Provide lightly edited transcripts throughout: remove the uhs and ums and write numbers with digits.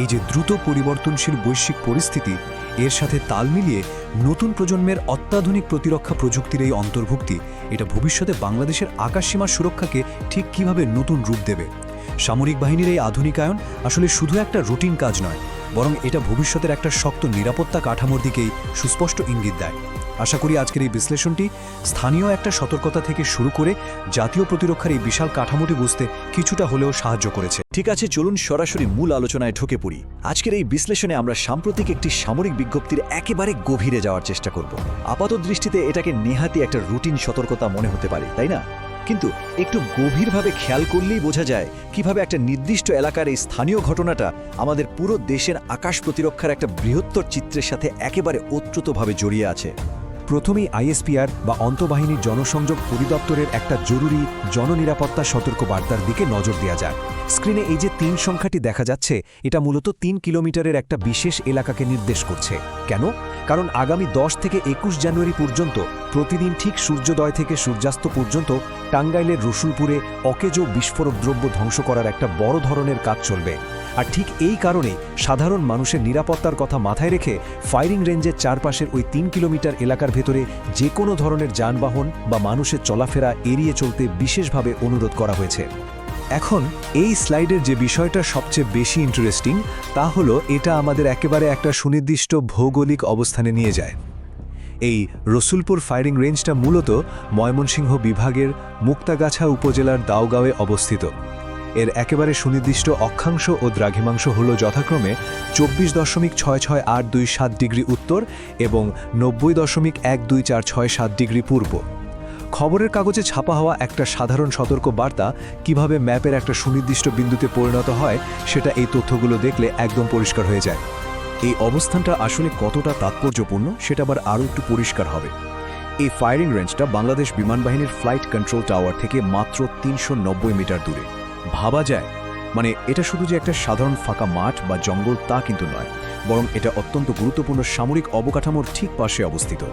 এই যে দ্রুত পরিবর্তনশীল বৈশ্বিক পরিস্থিতি, এর সাথে তাল মিলিয়ে নতুন প্রজন্মের অত্যাধুনিক প্রতিরক্ষা প্রযুক্তির এই অন্তর্ভুক্তি, এটা ভবিষ্যতে বাংলাদেশের আকাশসীমার সুরক্ষাকে ঠিক কিভাবে নতুন রূপ দেবে। সামরিক বাহিনীর এই আধুনিকায়ন আসলে শুধু একটা রুটিন কাজ নয়, বরং এটা ভবিষ্যতের একটা শক্ত নিরাপত্তা কাঠামোর দিকেই সুস্পষ্ট ইঙ্গিত দেয়। আশা করি আজকের এই বিশ্লেষণটি স্থানীয় একটা সতর্কতা থেকে শুরু করে জাতীয় প্রতিরক্ষার এই বিশাল কাঠামোটি বুঝতে কিছুটা হলেও সাহায্য করেছে। ঠিক আছে, চলুন সরাসরি মূল আলোচনায় ঢুকে পড়ি। আজকের এই বিশ্লেষণে আমরা সাম্প্রতিক একটি সামরিক বিজ্ঞপ্তির একেবারে গভীরে যাওয়ার চেষ্টা করব। আপাত দৃষ্টিতে এটাকে নেহাতি একটা রুটিন সতর্কতা মনে হতে পারে, তাই না? কিন্তু একটু গভীরভাবে খেয়াল করলেই বোঝা যায় কিভাবে একটা নির্দিষ্ট এলাকার এই স্থানীয় ঘটনাটা আমাদের পুরো দেশের আকাশ প্রতিরক্ষার একটা বৃহত্তর চিত্রের সাথে একেবারে ওতপ্রোতভাবে জড়িয়ে আছে। প্রথমেই আইএসপিআর বা আন্তঃবাহিনী জনসংযোগ পরিদপ্তরের একটা জরুরি জননিরাপত্তা সতর্কবার্তার দিকে নজর দেওয়া যায়। স্ক্রিনে এই যে ৩ সংখ্যাটি দেখা যাচ্ছে, এটা মূলত ৩ কিলোমিটারের একটা বিশেষ এলাকাকে নির্দেশ করছে। কেন? কারণ আগামী ১০ থেকে ২১ জানুয়ারি পর্যন্ত প্রতিদিন ঠিক সূর্যোদয় থেকে সূর্যাস্ত পর্যন্ত টাঙ্গাইলের রসুলপুরে অকেজো বিস্ফোরক দ্রব্য ধ্বংস করার একটা বড় ধরনের কাজ চলবে। আর ঠিক এই কারণেই সাধারণ মানুষের নিরাপত্তার কথা মাথায় রেখে ফায়ারিং রেঞ্জের চারপাশের ওই ৩ কিলোমিটার এলাকার ভেতরে যে কোনো ধরনের যানবাহন বা মানুষের চলাফেরা এড়িয়ে চলতে বিশেষভাবে অনুরোধ করা হয়েছে। এখন এই স্লাইডের যে বিষয়টা সবচেয়ে বেশি ইন্টারেস্টিং, তা হলো এটা আমাদের একেবারে একটা সুনির্দিষ্ট ভৌগোলিক অবস্থানে নিয়ে যায়। এই রসুলপুর ফায়ারিং রেঞ্জটা মূলত ময়মনসিংহ বিভাগের মুক্তাগাছা উপজেলার দাউগাঁওয়ে অবস্থিত। এর একেবারে সুনির্দিষ্ট অক্ষাংশ ও দ্রাঘিমাংশ হল যথাক্রমে 24.6687 ডিগ্রি উত্তর এবং 90.12467 ডিগ্রি পূর্ব। খবরের কাগজে ছাপা হওয়া একটা সাধারণ সতর্ক বার্তা কিভাবে ম্যাপের একটা সুনির্দিষ্ট বিন্দুতে পরিণত হয়, সেটা এই তথ্যগুলো দেখলে একদম পরিষ্কার হয়ে যায়। এই অবস্থানটা আসলে কতটা তাৎপর্যপূর্ণ সেটা আবার আরও একটু পরিষ্কার হবে। এই ফায়ারিং রেঞ্জটা বাংলাদেশ বিমানবাহিনীর ফ্লাইট কন্ট্রোল টাওয়ার থেকে মাত্র ৩৯০ মিটার দূরে। ভাবা যায়, মানে এটা শুধু যে একটা সাধারণ ফাঁকা মাঠ বা জঙ্গল তা কিন্তু নয়, বরং এটা অত্যন্ত গুরুত্বপূর্ণ সামরিক অবকাঠামোর ঠিক পাশে অবস্থিত।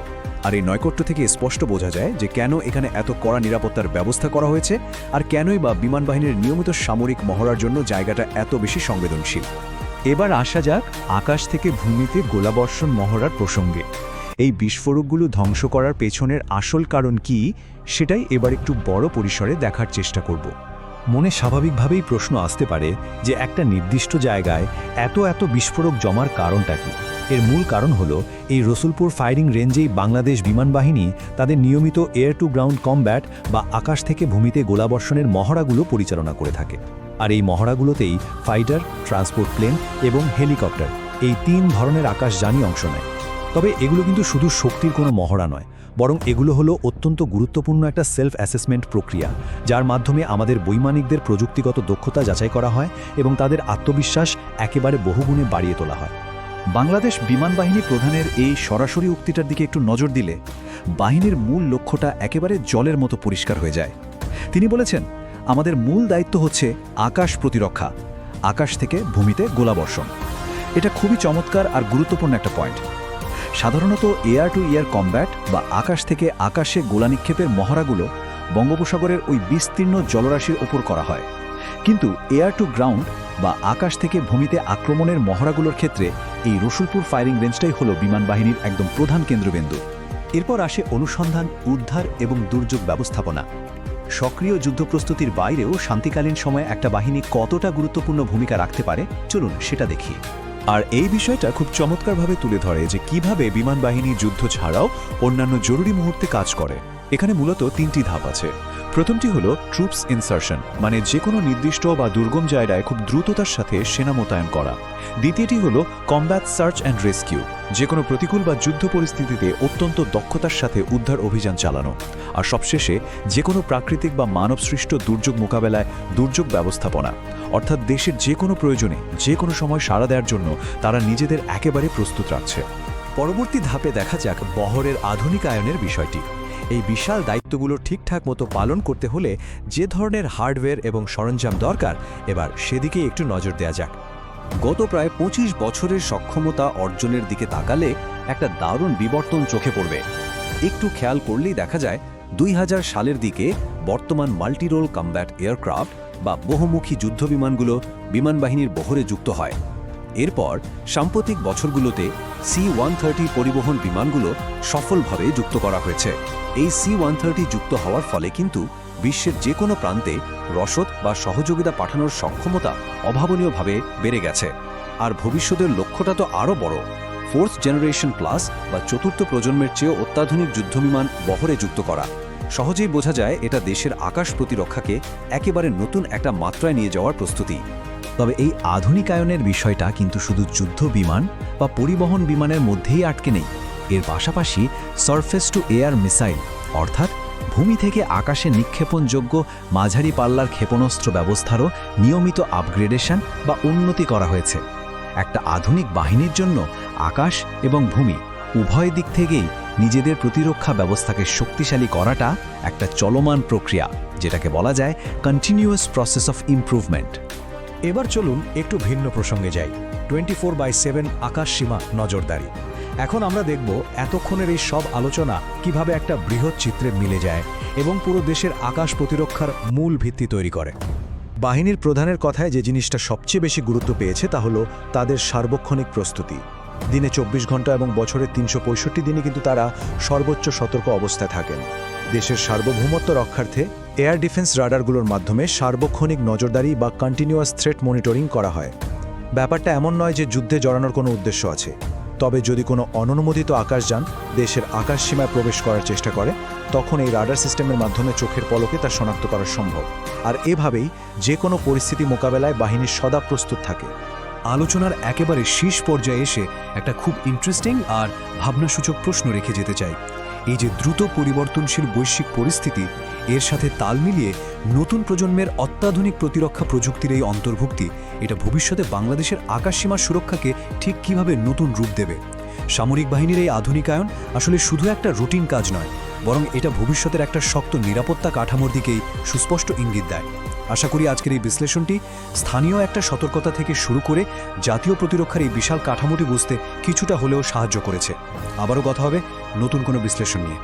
আর এই নৈকট্য থেকে স্পষ্ট বোঝা যায় যে কেন এখানে এত কড়া নিরাপত্তার ব্যবস্থা করা হয়েছে, আর কেনই বা বিমানবাহিনীর নিয়মিত সামরিক মহড়ার জন্য জায়গাটা এত বেশি সংবেদনশীল। এবার আসা যাক আকাশ থেকে ভূমিতে গোলাবর্ষণ মহড়ার প্রসঙ্গে। এই বিস্ফোরকগুলো ধ্বংস করার পেছনের আসল কারণ কি, সেটাই এবার একটু বড় পরিসরে দেখার চেষ্টা করব। মনে স্বাভাবিকভাবেই প্রশ্ন আসতে পারে যে একটা নির্দিষ্ট জায়গায় এত বিস্ফোরক জমার কারণটা কি। এর মূল কারণ হলো এই রসুলপুর ফায়ারিং রেঞ্জেই বাংলাদেশ বিমানবাহিনী তাদের নিয়মিত এয়ার টু গ্রাউন্ড কমব্যাট বা আকাশ থেকে ভূমিতে গোলাবর্ষণের মহড়াগুলো পরিচালনা করে থাকে। আর এই মহড়াগুলোতেই ফাইটার, ট্রান্সপোর্ট প্লেন এবং হেলিকপ্টার, এই ৩ ধরনের আকাশযানই অংশ নেয়। তবে এগুলো কিন্তু শুধু শক্তির কোনো মহড়া নয়, বরং এগুলো হলো অত্যন্ত গুরুত্বপূর্ণ একটা সেলফ অ্যাসেসমেন্ট প্রক্রিয়া, যার মাধ্যমে আমাদের বৈমানিকদের প্রযুক্তিগত দক্ষতা যাচাই করা হয় এবং তাদের আত্মবিশ্বাস একেবারে বহুগুণে বাড়িয়ে তোলা হয়। বাংলাদেশ বিমান বাহিনী প্রধানের এই সরাসরি উক্তিটার দিকে একটু নজর দিলে বাহিনীর মূল লক্ষ্যটা একেবারে জলের মতো পরিষ্কার হয়ে যায়। তিনি বলেছেন, আমাদের মূল দায়িত্ব হচ্ছে আকাশ প্রতিরক্ষা, আকাশ থেকে ভূমিতে গোলাবর্ষণ। এটা খুবই চমৎকার আর গুরুত্বপূর্ণ একটা পয়েন্ট। সাধারণত এয়ার টু এয়ার কমব্যাট বা আকাশ থেকে আকাশে গোলা নিক্ষেপের মহড়াগুলো বঙ্গোপসাগরের ওই বিস্তীর্ণ জলরাশির ওপর করা হয়, কিন্তু এয়ার টু গ্রাউন্ড বা আকাশ থেকে ভূমিতে আক্রমণের মহড়াগুলোর ক্ষেত্রে এই রসুলপুর ফায়ারিং রেঞ্জটাই হলো বিমান বাহিনীর একদম প্রধান কেন্দ্রবিন্দু। এরপর আসে অনুসন্ধান, উদ্ধার এবং দুর্যোগ ব্যবস্থাপনা। সক্রিয় যুদ্ধ প্রস্তুতির বাইরেও শান্তিকালীন সময়ে একটা বাহিনী কতটা গুরুত্বপূর্ণ ভূমিকা রাখতে পারে, চলুন সেটা দেখি। আর এই বিষয়টা খুব চমৎকারভাবে তুলে ধরে যে কিভাবে বিমান বাহিনী যুদ্ধ ছাড়াও অন্যান্য জরুরি মুহূর্তে কাজ করে। এখানে মূলত 3টি ধাপ আছে। প্রথমটি হলো ট্রুপস ইনসারশন, মানে যে কোনো নির্দিষ্ট বা দুর্গম জায়গায় খুব দ্রুততার সাথে সেনা মোতায়েন করা। দ্বিতীয়টি হলো কমব্যাট সার্চ অ্যান্ড রেস্কিউ, যে কোনো প্রতিকূল বা যুদ্ধ পরিস্থিতিতে অত্যন্ত দক্ষতার সাথে উদ্ধার অভিযান চালানো। আর সবশেষে যে কোনো প্রাকৃতিক বা মানবসৃষ্ট দুর্যোগ মোকাবেলায় দুর্যোগ ব্যবস্থাপনা, অর্থাৎ দেশের যে কোনো প্রয়োজনে যে কোনো সময় সাড়া দেওয়ার জন্য তারা নিজেদের একেবারে প্রস্তুত রাখছে। পরবর্তী ধাপে দেখা যাক বহরের আধুনিকায়নের বিষয়টি। এই বিশাল দায়িত্বগুলো ঠিকঠাক মতো পালন করতে হলে যে ধরনের হার্ডওয়্যার এবং সরঞ্জাম দরকার, এবার সেদিকে একটু নজর দেওয়া যাক। গত প্রায় 25 বছরের সক্ষমতা অর্জনের দিকে তাকালে একটা দারুণ বিবর্তন চোখে পড়বে। একটু খেয়াল করলেই দেখা যায় 2000 সালের দিকে বর্তমান মাল্টিরোল কমব্যাট এয়ারক্রাফট বা বহুমুখী যুদ্ধবিমানগুলো বিমানবাহিনীর বহরে যুক্ত হয়। এরপর সাম্প্রতিক বছরগুলোতে C-130 পরিবহন বিমানগুলো সফলভাবে যুক্ত করা হয়েছে। এই C-130 যুক্ত হওয়ার ফলে কিন্তু বিশ্বের যে কোনো প্রান্তে রসদ বা সহযোগিতা পাঠানোর সক্ষমতা অভাবনীয়ভাবে বেড়ে গেছে। আর ভবিষ্যতের লক্ষ্যটা তো আরও বড়, 4th জেনারেশন প্লাস বা চতুর্থ প্রজন্মের চেয়েও অত্যাধুনিক যুদ্ধবিমান বহরে যুক্ত করা। সহজেই বোঝা যায় এটা দেশের আকাশ প্রতিরক্ষাকে একেবারে নতুন একটা মাত্রায় নিয়ে যাওয়ার প্রস্তুতি। তবে এই আধুনিকায়নের বিষয়টা কিন্তু শুধু যুদ্ধ বিমান বা পরিবহন বিমানের মধ্যেই আটকে নেই। এর পাশাপাশি সারফেস টু এয়ার মিসাইল অর্থাৎ ভূমি থেকে আকাশে নিক্ষেপণযোগ্য মাঝারি পাল্লার ক্ষেপণাস্ত্র ব্যবস্থারও নিয়মিত আপগ্রেডেশন বা উন্নতি করা হয়েছে। একটা আধুনিক বাহিনীর জন্য আকাশ এবং ভূমি উভয় দিক থেকেই নিজেদের প্রতিরক্ষা ব্যবস্থাকে শক্তিশালী করাটা একটা চলমান প্রক্রিয়া, যেটাকে বলা যায় কন্টিনিউয়াস প্রসেস অফ ইমপ্রুভমেন্ট। এবার চলুন একটু ভিন্ন প্রসঙ্গে যাই। 24/7 আকাশ সীমা নজরদারি। এখন আমরা দেখব এতক্ষণের এই সব আলোচনা কিভাবে একটা বৃহৎ চিত্রে মিলে যায় এবং পুরো দেশের আকাশ প্রতিরক্ষার মূল ভিত্তি তৈরি করে। বাহিনীর প্রধানের কথায় যে জিনিসটা সবচেয়ে বেশি গুরুত্ব পেয়েছে তা হলো তাদের সার্বক্ষণিক প্রস্তুতি। দিনে 24 ঘন্টা এবং বছরের 365 দিনই কিন্তু তারা সর্বোচ্চ সতর্ক অবস্থায় থাকেন। দেশের সার্বভৌমত্ব রক্ষার্থে এয়ার ডিফেন্স রাডারগুলোর মাধ্যমে সার্বক্ষণিক নজরদারি বা কন্টিনিউয়াস থ্রেট মনিটরিং করা হয়। ব্যাপারটা এমন নয় যে যুদ্ধে জড়ানোর কোনো উদ্দেশ্য আছে, তবে যদি কোনো অননুমোদিত আকাশযান দেশের আকাশ সীমায় প্রবেশ করার চেষ্টা করে তখন এই রাডার সিস্টেমের মাধ্যমে চোখের পলকে তা শনাক্ত করা সম্ভব। আর এভাবেই যে কোনো পরিস্থিতি মোকাবেলায় বাহিনী সদা প্রস্তুত থাকে। আলোচনার একেবারে শীর্ষ পর্যায়ে এসে একটা খুব ইন্টারেস্টিং আর ভাবনাসূচক প্রশ্ন রেখে যেতে চাই। এই যে দ্রুত পরিবর্তনশীল বৈশ্বিক পরিস্থিতি, এর সাথে তাল মিলিয়ে নতুন প্রজন্মের অত্যাধুনিক প্রতিরক্ষা প্রযুক্তির এই অন্তর্ভুক্তি, এটা ভবিষ্যতে বাংলাদেশের আকাশসীমার সুরক্ষাকে ঠিক কিভাবে নতুন রূপ দেবে। সামরিক বাহিনীর এই আধুনিকায়ন আসলে শুধু একটা রুটিন কাজ নয়, বরং এটা ভবিষ্যতের একটা শক্ত নিরাপত্তা কাঠামোর দিকেই সুস্পষ্ট ইঙ্গিত দেয়। আশা করি আজকের এই বিশ্লেষণটি স্থানীয় একটা সতর্কতা থেকে শুরু করে জাতীয় প্রতিরক্ষার এই বিশাল কাঠামোটি বুঝতে কিছুটা হলেও সাহায্য করেছে। আবারও কথা হবে নতুন কোনো বিশ্লেষণ নিয়ে।